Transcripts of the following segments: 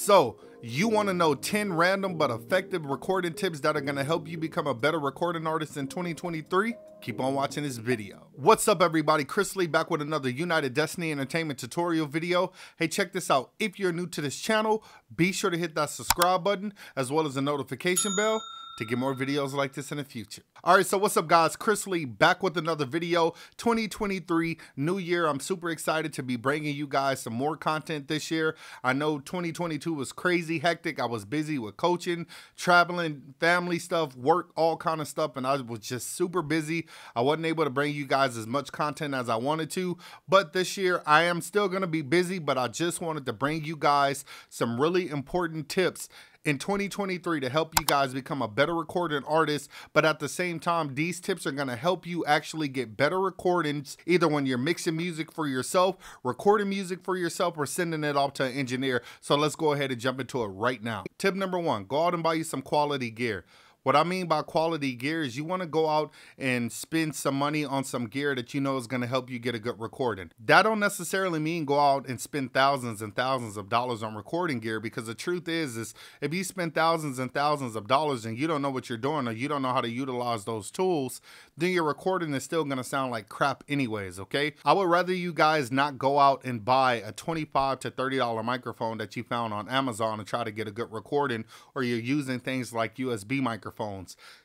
So, you want to know 10 random but effective recording tips that are going to help you become a better recording artist in 2023? Keep on watching this video. What's up everybody, Chris Lee back with another United Destiny Entertainment tutorial video. Hey, check this out. If you're new to this channel, be sure to hit that subscribe button as well as the notification bell to get more videos like this in the future. All right, so what's up guys? Chris Lee back with another video. 2023, new year. I'm super excited to be bringing you guys some more content this year. I know 2022 was crazy hectic. I was busy with coaching, traveling, family stuff, work, all kind of stuff, and I was just super busy. I wasn't able to bring you guys as much content as I wanted to, but this year I am still gonna be busy, but I just wanted to bring you guys some really important tips in 2023 to help you guys become a better recording artist. But at the same time, these tips are going to help you actually get better recordings, either when you're mixing music for yourself, recording music for yourself, or sending it off to an engineer. So let's go ahead and jump into it right now. Tip number one, go out and buy you some quality gear. What I mean by quality gear is you want to go out and spend some money on some gear that you know is going to help you get a good recording. That don't necessarily mean go out and spend thousands and thousands of dollars on recording gear, because the truth is if you spend thousands and thousands of dollars and you don't know what you're doing, or you don't know how to utilize those tools, then your recording is still going to sound like crap anyways, okay? I would rather you guys not go out and buy a $25 to $30 microphone that you found on Amazon and try to get a good recording, or you're using things like USB microphones.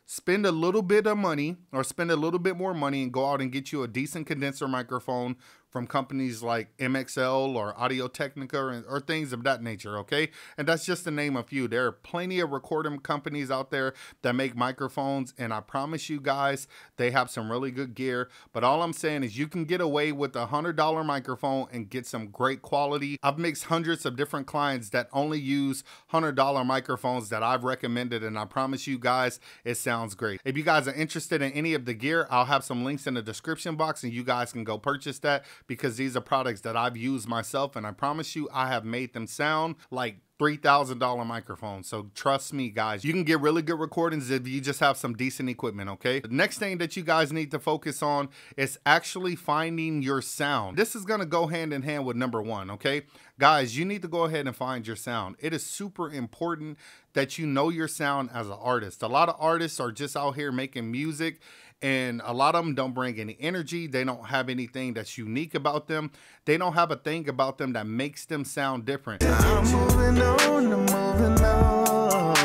Spend a little bit of money, or spend a little bit more money, and go out and get you a decent condenser microphone from companies like MXL or Audio-Technica or things of that nature, okay? And that's just to name a few. There are plenty of recording companies out there that make microphones, and I promise you guys, they have some really good gear. But all I'm saying is you can get away with a $100 microphone and get some great quality. I've mixed hundreds of different clients that only use $100 microphones that I've recommended, and I promise you guys, it sounds great. If you guys are interested in any of the gear, I'll have some links in the description box, and you guys can go purchase that, because these are products that I've used myself, and I promise you I have made them sound like $3,000 microphones. So trust me guys, you can get really good recordings if you just have some decent equipment, okay? The next thing that you guys need to focus on is actually finding your sound. This is gonna go hand in hand with number one, okay? Guys, you need to go ahead and find your sound. It is super important that you know your sound as an artist. A lot of artists are just out here making music, and a lot of them don't bring any energy. They don't have anything that's unique about them. They don't have a thing about them that makes them sound different. I'm moving on, I'm moving on.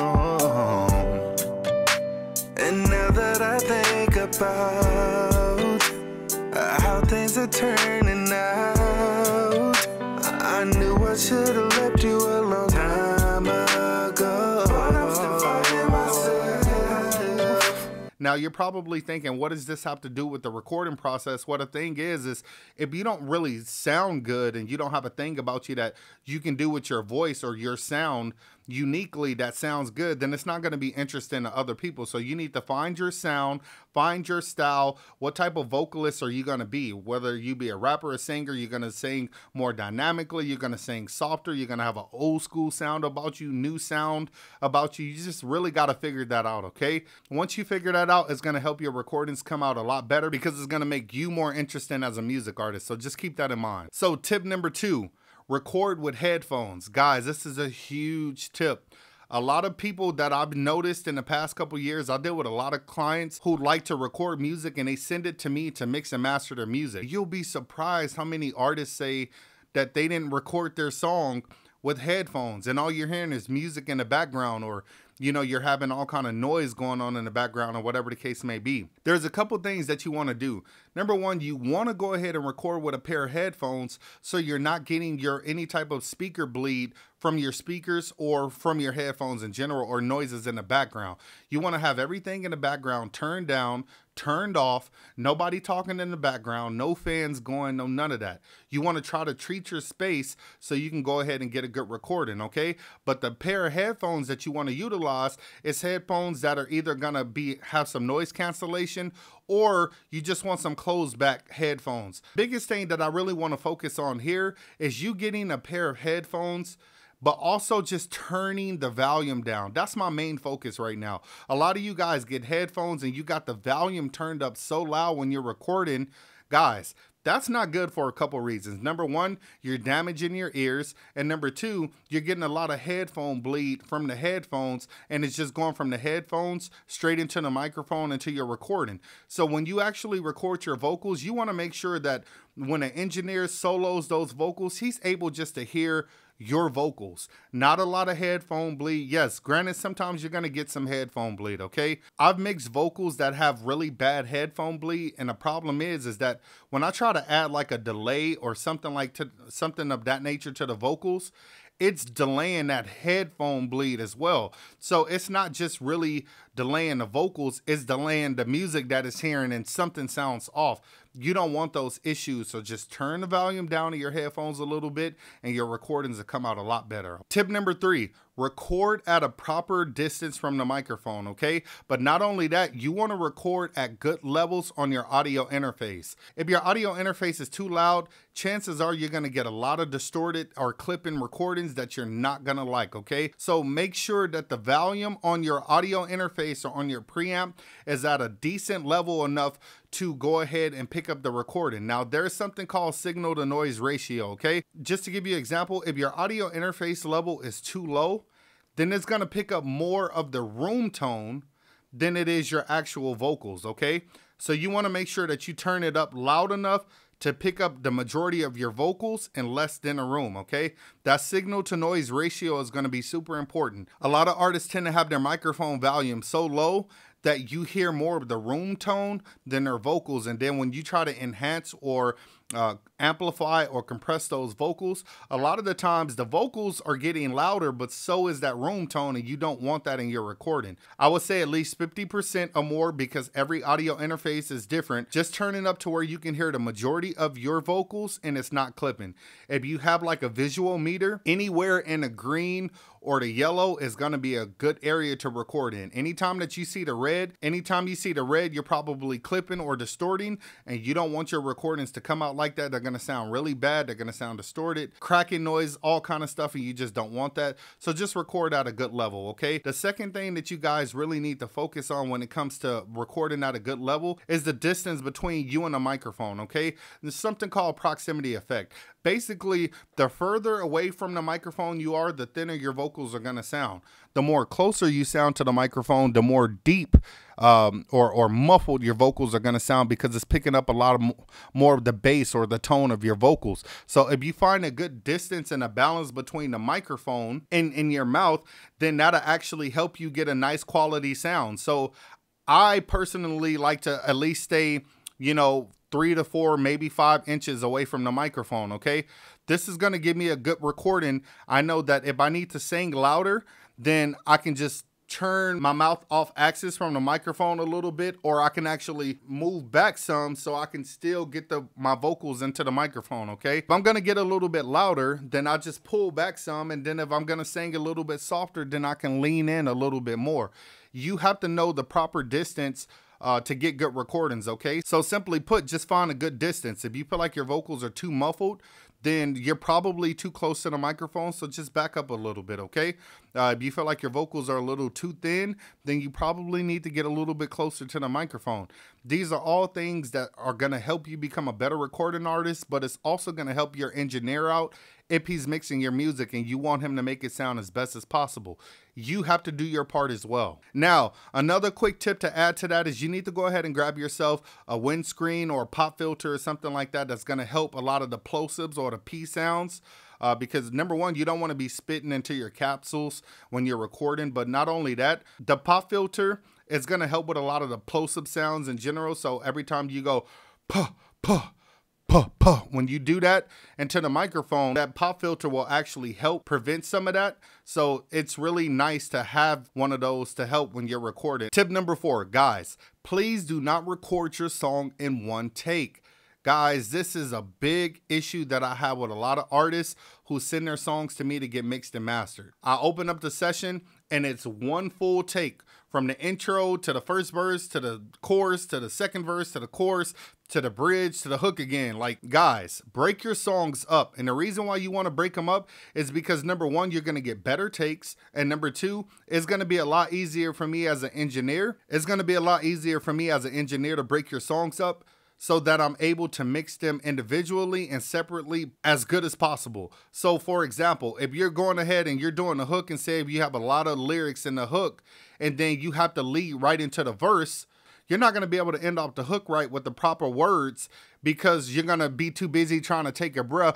And now that I think about how things are turning out, I knew I should have left you a long time ago. But I'm still finding myself. Now you're probably thinking, what does this have to do with the recording process? Well, the thing is if you don't really sound good and you don't have a thing about you that you can do with your voice or your sound uniquely that sounds good, then it's not going to be interesting to other people. So you need to find your sound, find your style. What type of vocalist are you going to be? Whether you be a rapper, a singer, you're going to sing more dynamically, you're going to sing softer, you're going to have an old school sound about you, new sound about you. You just really got to figure that out, okay? Once you figure that out, it's going to help your recordings come out a lot better, because it's going to make you more interesting as a music artist. So just keep that in mind. So tip number two, record with headphones. Guys, this is a huge tip. A lot of people that I've noticed in the past couple years, I deal with a lot of clients who like to record music and they send it to me to mix and master their music. You'll be surprised how many artists say that they didn't record their song with headphones, and all you're hearing is music in the background, or you know, you're having all kind of noise going on in the background, or whatever the case may be. There's a couple things that you want to do. Number one, you want to go ahead and record with a pair of headphones so you're not getting any type of speaker bleed from your speakers or from your headphones in general, or noises in the background. You want to have everything in the background turned down, turned off, nobody talking in the background, no fans going, no none of that. You want to try to treat your space so you can go ahead and get a good recording, okay? But the pair of headphones that you want to utilize is headphones that are either gonna have some noise cancellation, or you just want some closed back headphones. Biggest thing that I really want to focus on here is you getting a pair of headphones, but also just turning the volume down. That's my main focus right now. A lot of you guys get headphones and you got the volume turned up so loud when you're recording. Guys, That's not good for a couple reasons. Number one, you're damaging your ears. And number two, you're getting a lot of headphone bleed from the headphones, and it's just going from the headphones straight into the microphone into your recording. So when you actually record your vocals, you want to make sure that when an engineer solos those vocals, he's able just to hear your vocals. Not a lot of headphone bleed. Yes, granted, sometimes you're going to get some headphone bleed, okay? I've mixed vocals that have really bad headphone bleed, and the problem is that when I try to add like a delay or something something of that nature to the vocals, it's delaying that headphone bleed as well. So it's not just really delaying the vocals, it's delaying the music that it's hearing, and something sounds off. You don't want those issues, so just turn the volume down to your headphones a little bit and your recordings will come out a lot better. Tip number 3, record at a proper distance from the microphone, okay? But not only that, you want to record at good levels on your audio interface. If your audio interface is too loud, chances are you're going to get a lot of distorted or clipping recordings that you're not going to like, okay? So make sure that the volume on your audio interface or on your preamp is at a decent level enough to go ahead and pick up the recording. Now, there's something called signal to noise ratio, okay? Just to give you an example, if your audio interface level is too low, then it's gonna pick up more of the room tone than it is your actual vocals, okay? So you wanna make sure that you turn it up loud enough to pick up the majority of your vocals in less than a room, okay? That signal to noise ratio is gonna be super important. A lot of artists tend to have their microphone volume so low that you hear more of the room tone than their vocals. And then when you try to enhance or amplify or compress those vocals, a lot of the times the vocals are getting louder, but so is that room tone, and you don't want that in your recording. I would say at least 50% or more, because every audio interface is different. Just turn it up to where you can hear the majority of your vocals and it's not clipping. If you have like a visual meter, anywhere in the green or the yellow is gonna be a good area to record in. Anytime you see the red, you're probably clipping or distorting, and you don't want your recordings to come out like that. They're gonna sound really bad, they're gonna sound distorted, cracking noise, all kind of stuff, and you just don't want that. So just record at a good level, okay? The second thing that you guys really need to focus on when it comes to recording at a good level is the distance between you and the microphone, okay? There's something called proximity effect. Basically, the further away from the microphone you are, the thinner your vocals are gonna sound. The more closer you sound to the microphone, the more deep or muffled your vocals are gonna sound, because it's picking up a lot of more of the bass or the tone of your vocals. So if you find a good distance and a balance between the microphone and in your mouth, then that'll actually help you get a nice quality sound. So I personally like to at least stay, 3 to 4, maybe 5 inches away from the microphone, okay? This is gonna give me a good recording. I know that if I need to sing louder, then I can just turn my mouth off axis from the microphone a little bit, or I can actually move back some so I can still get my vocals into the microphone, okay? If I'm gonna get a little bit louder, then I just pull back some, and then if I'm gonna sing a little bit softer, then I can lean in a little bit more. You have to know the proper distance to get good recordings, okay? So simply put, just find a good distance. If you feel like your vocals are too muffled, then you're probably too close to the microphone, so just back up a little bit, okay? If you feel like your vocals are a little too thin, then you probably need to get a little bit closer to the microphone. These are all things that are gonna help you become a better recording artist, but it's also gonna help your engineer out if he's mixing your music and you want him to make it sound as best as possible. You have to do your part as well. Now, another quick tip to add to that is you need to go ahead and grab yourself a windscreen or a pop filter or something like that that's gonna help a lot of the plosives or the P sounds. Because number one, you don't want to be spitting into your capsules when you're recording, but not only that, the pop filter is going to help with a lot of the plosive sounds in general. So every time you go puh, puh, puh, puh, when you do that into the microphone, that pop filter will actually help prevent some of that. So it's really nice to have one of those to help when you're recording. Tip number 4, guys, please do not record your song in one take. Guys, this is a big issue that I have with a lot of artists who send their songs to me to get mixed and mastered. I open up the session and it's one full take, from the intro to the first verse to the chorus to the second verse to the chorus to the bridge to the hook again. Like, guys, break your songs up. And the reason why you want to break them up is because number one, you're going to get better takes. And number two, it's going to be a lot easier for me as an engineer. It's going to be a lot easier for me as an engineer to break your songs up, so that I'm able to mix them individually and separately as good as possible. So for example, if you're going ahead and you're doing the hook, and say if you have a lot of lyrics in the hook and then you have to lead right into the verse, you're not going to be able to end off the hook right with the proper words, because you're going to be too busy trying to take a breath,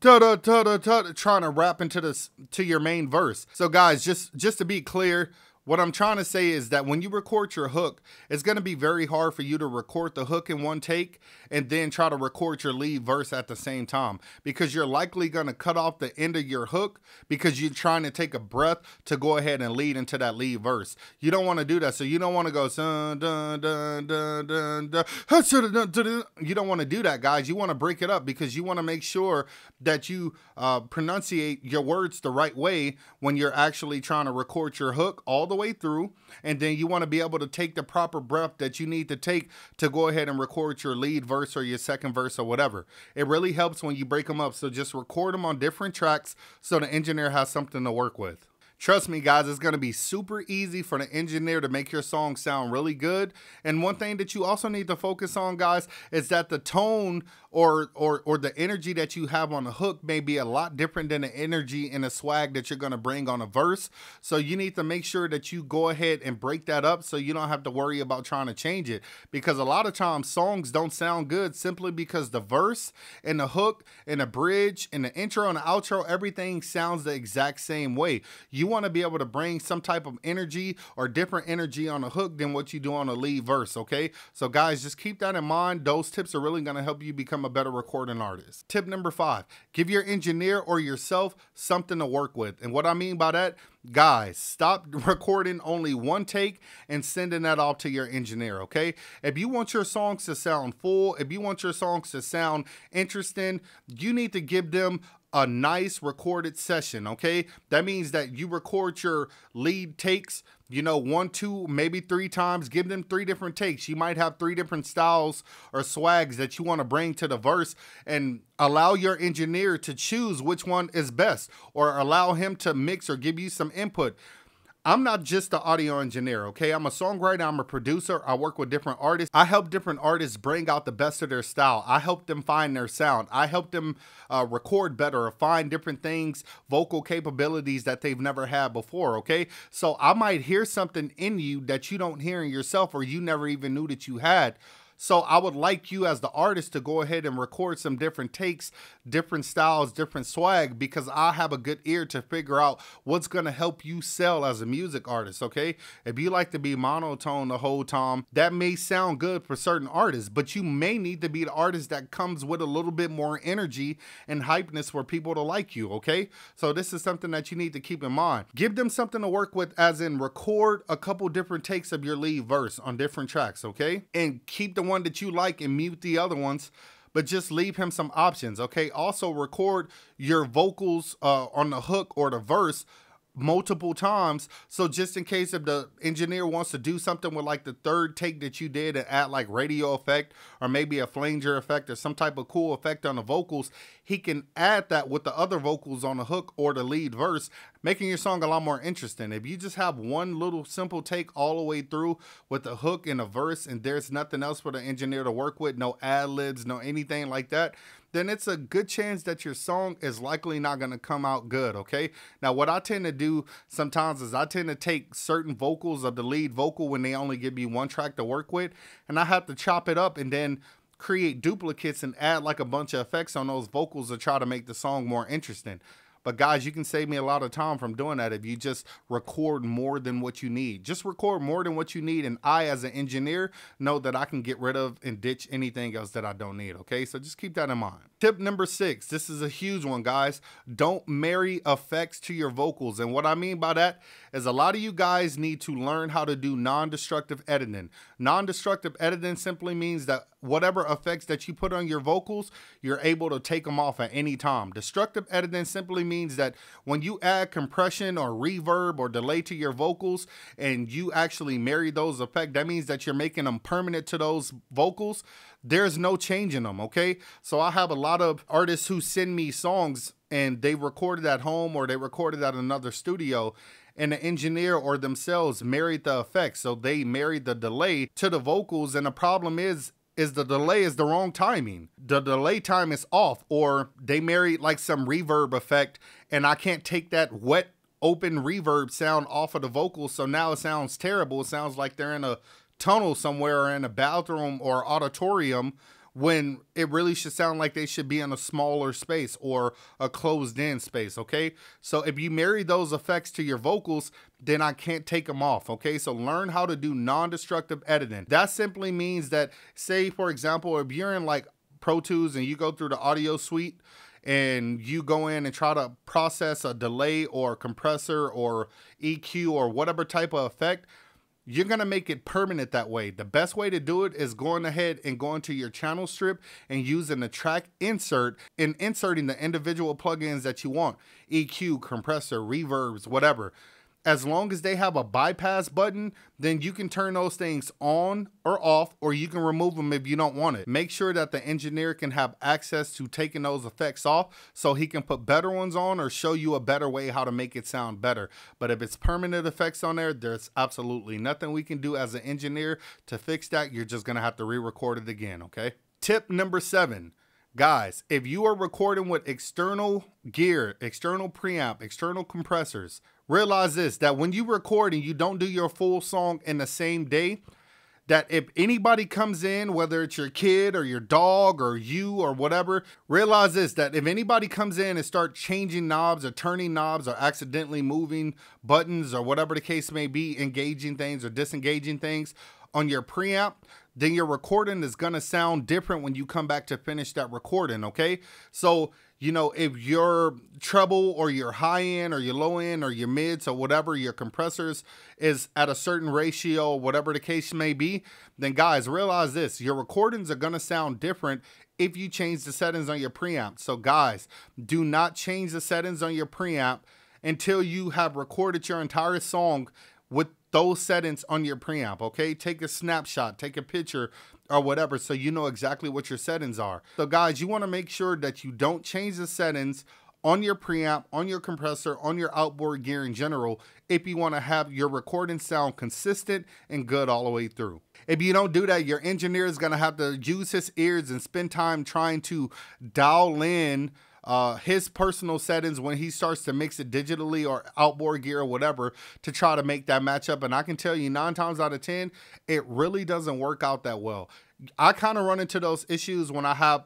trying to rap to your main verse. So guys, just to be clear, what I'm trying to say is that when you record your hook, it's going to be very hard for you to record the hook in one take and then try to record your lead verse at the same time, because you're likely going to cut off the end of your hook because you're trying to take a breath to go ahead and lead into that lead verse. You don't want to do that. So you don't want to go dun, dun, dun, dun, dun, dun. You don't want to do that, guys. You want to break it up, because you want to make sure that you pronunciate your words the right way when you're actually trying to record your hook all the way through, and then you want to be able to take the proper breath that you need to take to go ahead and record your lead verse or your second verse or whatever. It really helps when you break them up. So just record them on different tracks so the engineer has something to work with. Trust me, guys, it's going to be super easy for the engineer to make your song sound really good. And one thing that you also need to focus on, guys, is that the tone or the energy that you have on the hook may be a lot different than the energy and the swag that you're going to bring on a verse. So you need to make sure that you go ahead and break that up so you don't have to worry about trying to change it. Because a lot of times songs don't sound good simply because the verse and the hook and the bridge and the intro and the outro, everything sounds the exact same way. You want to be able to bring some type of energy or different energy on a hook than what you do on a lead verse, okay? So guys, just keep that in mind. Those tips are really going to help you become a better recording artist. Tip number 5, give your engineer or yourself something to work with. And what I mean by that, guys, stop recording only one take and sending that off to your engineer, okay? If you want your songs to sound full, if you want your songs to sound interesting, you need to give them a nice recorded session, okay? That means that you record your lead takes, 1, 2, maybe 3 times. Give them 3 different takes. You might have 3 different styles or swags that you want to bring to the verse, and allow your engineer to choose which one is best, or allow him to mix or give you some input. I'm not just an audio engineer, okay? I'm a songwriter, I'm a producer, I work with different artists. I help different artists bring out the best of their style. I help them find their sound. I help them record better or find different things, vocal capabilities that they've never had before, okay? So I might hear something in you that you don't hear in yourself, or you never even knew that you had. So I would like you as the artist to go ahead and record some different takes, different styles, different swag, because I have a good ear to figure out what's going to help you sell as a music artist, okay? If you like to be monotone the whole time, that may sound good for certain artists, but you may need to be the artist that comes with a little bit more energy and hypeness for people to like you, okay? So this is something that you need to keep in mind. Give them something to work with, as in record a couple different takes of your lead verse on different tracks, okay? And keep the one that you like and mute the other ones, but just leave him some options, okay? Also record your vocals on the hook or the verse multiple times, so just in case if the engineer wants to do something with like the 3rd take that you did and add like radio effect or maybe a flanger effect or some type of cool effect on the vocals, he can add that with the other vocals on the hook or the lead verse, making your song a lot more interesting. If you just have one little simple take all the way through with the hook and a verse and there's nothing else for the engineer to work with, no ad-libs, no anything like that, then it's a good chance that your song is likely not going to come out good, okay? Now, what I tend to do sometimes is I tend to take certain vocals of the lead vocal when they only give me one track to work with, and I have to chop it up and then create duplicates and add like a bunch of effects on those vocals to try to make the song more interesting. But guys, you can save me a lot of time from doing that if you just record more than what you need. Just record more than what you need, and I, as an engineer, know that I can get rid of and ditch anything else that I don't need, okay? So just keep that in mind. Tip number 6, this is a huge one, guys. Don't marry effects to your vocals. And what I mean by that is a lot of you guys need to learn how to do non-destructive editing. Non-destructive editing simply means that whatever effects that you put on your vocals, you're able to take them off at any time. Destructive editing simply means that when you add compression or reverb or delay to your vocals and you actually marry those effects, that means that you're making them permanent to those vocals. There's no changing them, okay? So I have a lot of artists who send me songs and they recorded at home or they recorded at another studio, and the engineer or themselves married the effects. So they married the delay to the vocals, and the problem is is the delay is the wrong timing. The delay time is off, or they married like some reverb effect and I can't take that wet open reverb sound off of the vocals, so now it sounds terrible. It sounds like they're in a tunnel somewhere or in a bathroom or auditorium, when it really should sound like they should be in a smaller space or a closed in space, okay? So if you marry those effects to your vocals, then I can't take them off, okay? So learn how to do non-destructive editing. That simply means that, say for example, if you're in like Pro Tools and you go through the audio suite and you go in and try to process a delay or compressor or EQ or whatever type of effect, you're going to make it permanent that way. The best way to do it is going ahead and going to your channel strip and using the track insert and inserting the individual plugins that you want. EQ, compressor, reverbs, whatever. As long as they have a bypass button, then you can turn those things on or off, or you can remove them if you don't want it. Make sure that the engineer can have access to taking those effects off so he can put better ones on or show you a better way how to make it sound better. But if it's permanent effects on there, there's absolutely nothing we can do as an engineer to fix that. You're just gonna have to re-record it again, okay? Tip number 7. Guys, if you are recording with external gear, external preamp, external compressors, realize this, that when you record and you don't do your full song in the same day, that if anybody comes in, whether it's your kid or your dog or you or whatever, realize this, that if anybody comes in and start changing knobs or turning knobs or accidentally moving buttons or whatever the case may be, engaging things or disengaging things on your preamp, then your recording is going to sound different when you come back to finish that recording, okay? So, you know, if your treble or your high end or your low end or your mids or whatever, your compressors is at a certain ratio, whatever the case may be, then guys, realize this, your recordings are going to sound different if you change the settings on your preamp. So guys, do not change the settings on your preamp until you have recorded your entire song with those settings on your preamp, okay? Take a snapshot, take a picture or whatever so you know exactly what your settings are. So guys, you want to make sure that you don't change the settings on your preamp, on your compressor, on your outboard gear in general if you want to have your recording sound consistent and good all the way through. If you don't do that, your engineer is going to have to use his ears and spend time trying to dial in his personal settings when he starts to mix it digitally or outboard gear or whatever to try to make that match up. And I can tell you 9 times out of 10, it really doesn't work out that well. I kind of run into those issues when I have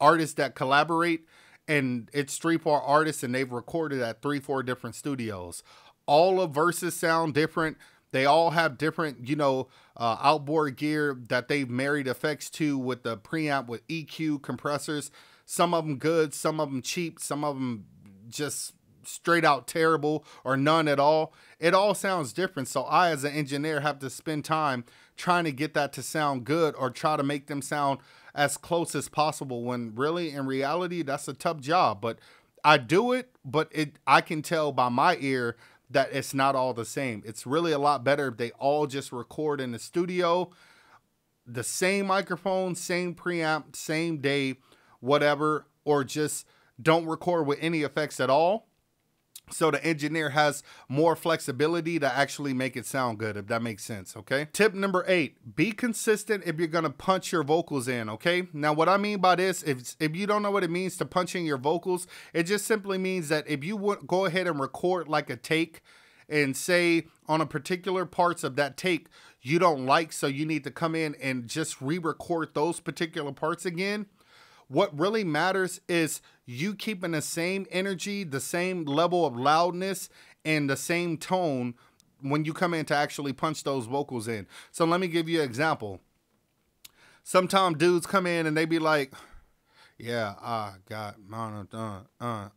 artists that collaborate and it's 3-4 artists and they've recorded at 3-4 different studios. All of verses sound different. They all have different, you know, outboard gear that they've married effects to with the preamp, with EQ, compressors. Some of them good, some of them cheap, some of them just straight out terrible or none at all. It all sounds different. So I, as an engineer, have to spend time trying to get that to sound good or try to make them sound as close as possible, when really in reality, that's a tough job. But I do it, but I can tell by my ear that it's not all the same. It's really a lot better if they all just record in the studio, the same microphone, same preamp, same day, whatever, or just don't record with any effects at all, so the engineer has more flexibility to actually make it sound good, if that makes sense, okay? Tip number 8, be consistent if you're gonna punch your vocals in, okay? Now, what I mean by this, if you don't know what it means to punch in your vocals, it just simply means that if you would go ahead and record like a take and say on a particular parts of that take you don't like, so you need to come in and just re-record those particular parts again. What really matters is you keeping the same energy, the same level of loudness, and the same tone when you come in to actually punch those vocals in. So let me give you an example. Sometimes dudes come in and they be like, yeah, I got monotone, and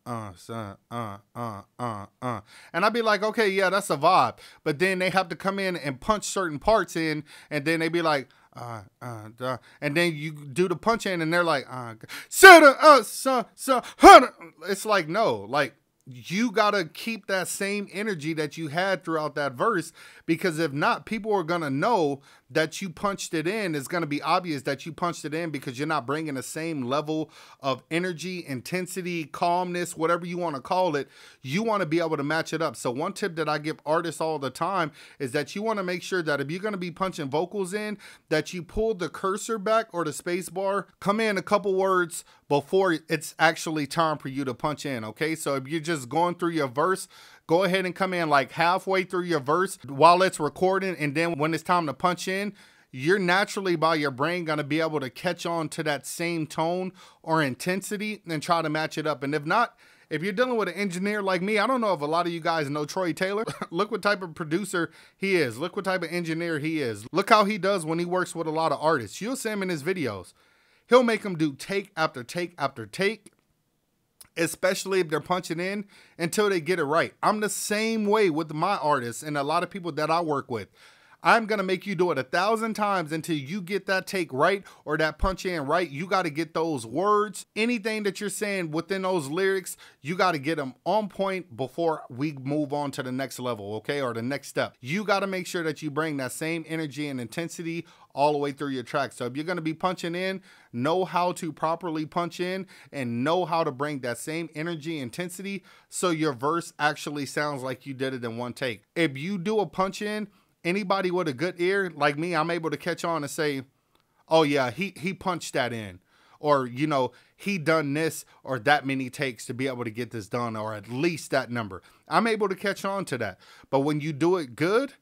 I'd be like, okay, yeah, that's a vibe. But then they have to come in and punch certain parts in, and then they be like, and then you do the punch in and they're like, it's like, no, like, you gotta keep that same energy that you had throughout that verse, because if not, people are gonna know that you punched it in, it's going to be obvious that you punched it in because you're not bringing the same level of energy, intensity, calmness, whatever you want to call it. You want to be able to match it up. So one tip that I give artists all the time is that you want to make sure that if you're going to be punching vocals in, that you pull the cursor back or the space bar, come in a couple words before it's actually time for you to punch in, okay? So if you're just going through your verse, go ahead and come in like halfway through your verse while it's recording, and then when it's time to punch in, you're naturally by your brain going to be able to catch on to that same tone or intensity and try to match it up. And if not, if you're dealing with an engineer like me, I don't know if a lot of you guys know Troy Taylor. Look what type of producer he is. Look what type of engineer he is. Look how he does when he works with a lot of artists. You'll see him in his videos. He'll make them do take after take after take, especially if they're punching in, until they get it right. I'm the same way with my artists and a lot of people that I work with. I'm going to make you do it 1,000 times until you get that take right or that punch in right. You got to get those words, anything that you're saying within those lyrics, you got to get them on point before we move on to the next level, okay, or the next step. You got to make sure that you bring that same energy and intensity all the way through your track. So if you're going to be punching in, know how to properly punch in and know how to bring that same energy, intensity, so your verse actually sounds like you did it in one take. If you do a punch in, anybody with a good ear like me, I'm able to catch on and say, oh yeah, he punched that in. Or, you know, he done this or that many takes to be able to get this done, or at least that number. I'm able to catch on to that. But when you do it good,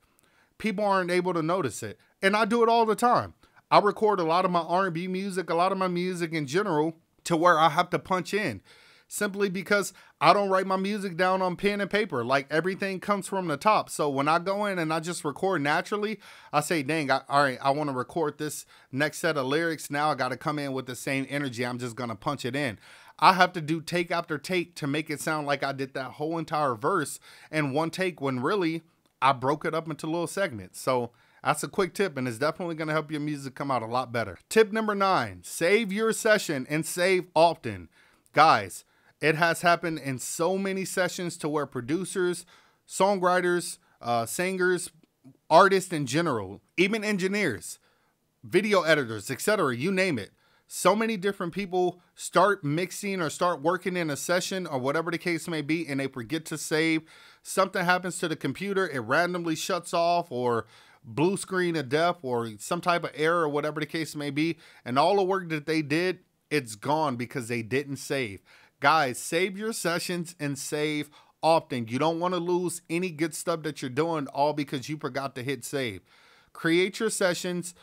people aren't able to notice it. And I do it all the time. I record a lot of my R&B music, a lot of my music in general, to where I have to punch in. Simply because I don't write my music down on pen and paper. Like, everything comes from the top. So when I go in and I just record naturally, I say, dang, all right, I want to record this next set of lyrics. Now I got to come in with the same energy. I'm just going to punch it in. I have to do take after take to make it sound like I did that whole entire verse in one take, when really I broke it up into little segments. So that's a quick tip, and it's definitely going to help your music come out a lot better. Tip number 9, save your session and save often. Guys, it has happened in so many sessions to where producers, songwriters, singers, artists in general, even engineers, video editors, etc., you name it. So many different people start mixing or start working in a session or whatever the case may be, and they forget to save. Something happens to the computer, it randomly shuts off, or blue screen of death, or some type of error, or whatever the case may be, and all the work that they did, it's gone because they didn't save. Guys, save your sessions and save often. You don't want to lose any good stuff that you're doing all because you forgot to hit save. Create your sessions.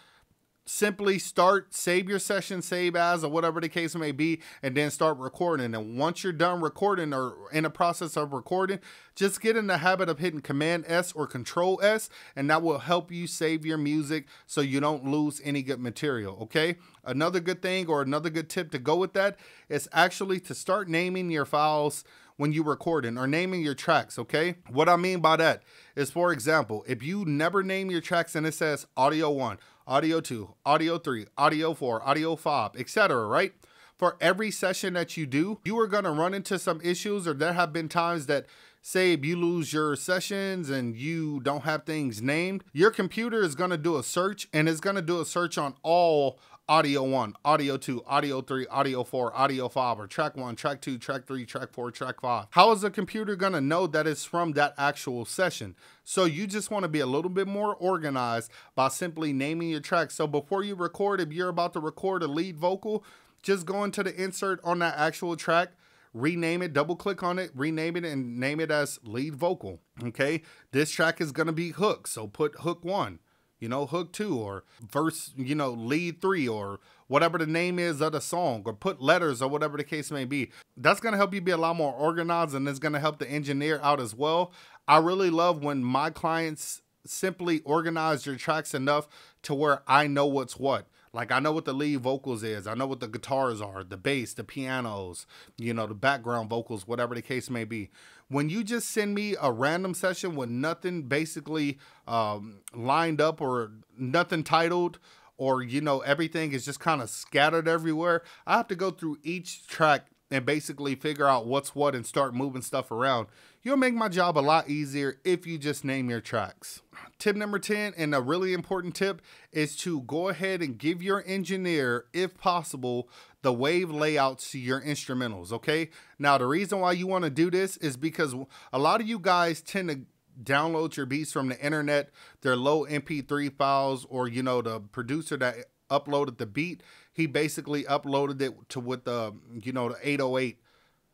Simply start, save your session, save as, or whatever the case may be, and then start recording. And once you're done recording or in the process of recording, just get in the habit of hitting Command S or Control S, and that will help you save your music so you don't lose any good material, okay? Another good thing, or another good tip to go with that, is actually to start naming your files when you're recording, or naming your tracks, okay? What I mean by that is, for example, if you never name your tracks and it says Audio 1, Audio 2, Audio 3, Audio 4, Audio 5, etc., right? For every session that you do, you are going to run into some issues, or there have been times that, say, if you lose your sessions and you don't have things named, your computer is going to do a search, and it's going to do a search on all Audio 1, Audio 2, Audio 3, Audio 4, Audio 5, or track 1, track 2, track 3, track 4, track 5. How is the computer going to know that it's from that actual session? So you just want to be a little bit more organized by simply naming your tracks. So before you record, if you're about to record a lead vocal, just go into the insert on that actual track, rename it, double click on it, rename it, and name it as lead vocal. Okay, this track is going to be hook, so put hook 1. You know, hook 2, or verse, you know, lead 3, or whatever the name is of the song, or put letters, or whatever the case may be. That's going to help you be a lot more organized, and it's going to help the engineer out as well. I really love when my clients simply organize your tracks enough to where I know what's what. Like, I know what the lead vocals is. I know what the guitars are, the bass, the pianos, you know, the background vocals, whatever the case may be. When you just send me a random session with nothing basically lined up, or nothing titled, or, you know, everything is just kind of scattered everywhere, I have to go through each track and basically figure out what's what and start moving stuff around. You'll make my job a lot easier if you just name your tracks. Tip number 10, and a really important tip, is to go ahead and give your engineer, if possible, the wave layouts to your instrumentals, okay? Now, the reason why you want to do this is because a lot of you guys tend to download your beats from the internet. They're low MP3 files, or, you know, the producer that uploaded the beat, he basically uploaded it to with the, you know, the 808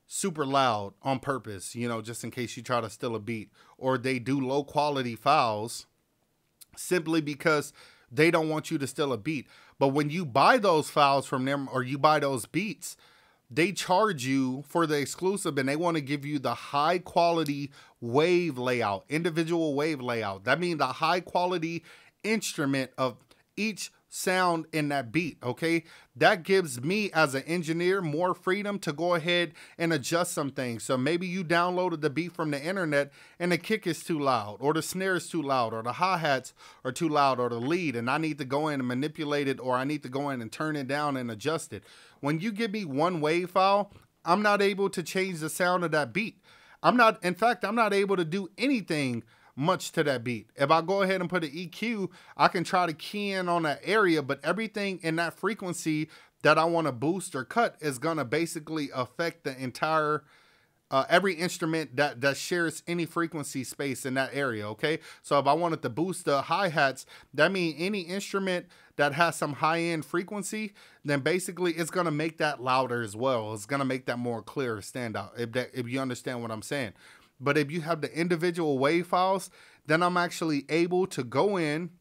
super loud on purpose, you know, just in case you try to steal a beat. Or they do low quality files simply because they don't want you to steal a beat. But when you buy those files from them, or you buy those beats, they charge you for the exclusive, and they want to give you the high quality wave layout, individual wave layout. That means the high quality instrument of each sound in that beat, okay? That gives me as an engineer more freedom to go ahead and adjust some things. So maybe you downloaded the beat from the internet and the kick is too loud, or the snare is too loud, or the hi-hats are too loud, or the lead, and I need to go in and manipulate it, or I need to go in and turn it down and adjust it. When you give me one wave file, I'm not able to change the sound of that beat. In fact, I'm not able to do anything much to that beat. If I go ahead and put an EQ, I can try to key in on that area, but everything in that frequency that I want to boost or cut is going to basically affect the entire every instrument that shares any frequency space in that area, okay? So if I wanted to boost the hi-hats, that means any instrument that has some high-end frequency, then basically it's going to make that louder as well. It's going to make that more clear, stand out, if you understand what I'm saying. But if you have the individual wave files, then I'm actually able to go in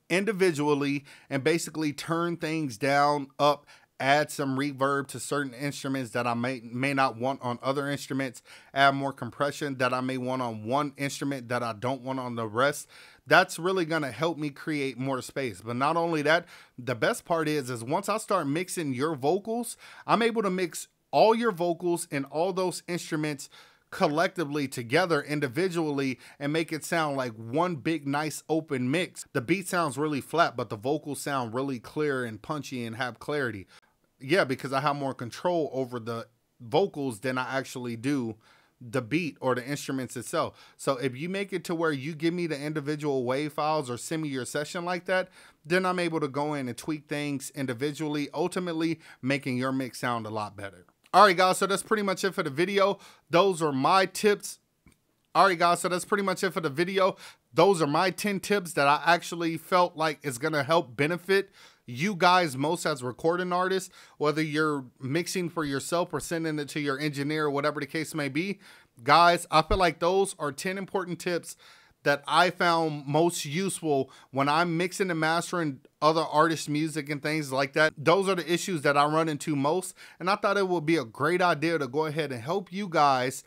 individually and basically turn things down, up, add some reverb to certain instruments that I may not want on other instruments, add more compression that I may want on one instrument that I don't want on the rest. That's really going to help me create more space. But not only that, the best part is once I start mixing your vocals, I'm able to mix all your vocals and all those instruments collectively together individually and make it sound like one big nice open mix. The beat sounds really flat, but the vocals sound really clear and punchy and have clarity. Yeah, because I have more control over the vocals than I actually do the beat or the instruments itself. So if you make it to where you give me the individual wave files or send me your session like that, then I'm able to go in and tweak things individually, ultimately making your mix sound a lot better. All right, guys, so that's pretty much it for the video. Those are my tips. All right, guys, so that's pretty much it for the video. Those are my 10 tips that I actually felt like is going to help benefit you guys most as recording artists, whether you're mixing for yourself or sending it to your engineer or whatever the case may be. Guys, I feel like those are 10 important tips that I found most useful when I'm mixing and mastering other artists' music and things like that. Those are the issues that I run into most, and I thought it would be a great idea to go ahead and help you guys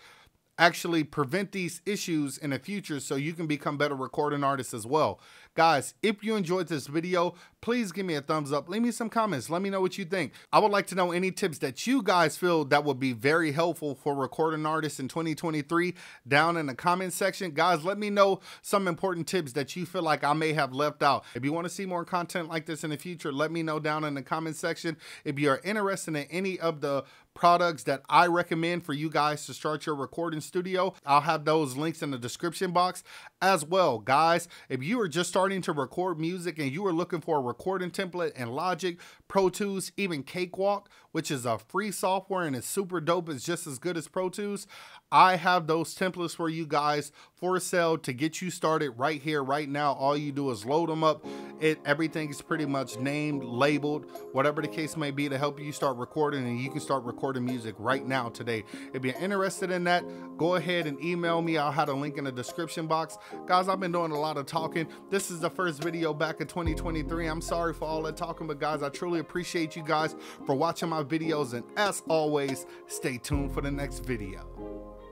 actually prevent these issues in the future so you can become better recording artists as well. Guys, if you enjoyed this video, please give me a thumbs up. Leave me some comments. Let me know what you think. I would like to know any tips that you guys feel that would be very helpful for recording artists in 2023 down in the comment section. Guys, let me know some important tips that you feel like I may have left out. If you want to see more content like this in the future, let me know down in the comment section. If you are interested in any of the products that I recommend for you guys to start your recording studio, I'll have those links in the description box as well. Guys, if you are just starting to record music and you are looking for a recording template in Logic, Pro Tools, even Cakewalk, which is a free software and it's super dope, it's just as good as Pro Tools, I have those templates for you guys for sale to get you started right here, right now. All you do is load them up. Everything is pretty much named, labeled, whatever the case may be, to help you start recording, and you can start recording music right now today. If you're interested in that, go ahead and email me. I'll have a link in the description box. Guys, I've been doing a lot of talking. This is the first video back in 2023. I'm sorry for all that talking, but guys, I truly appreciate you guys for watching my videos, and as always, stay tuned for the next video.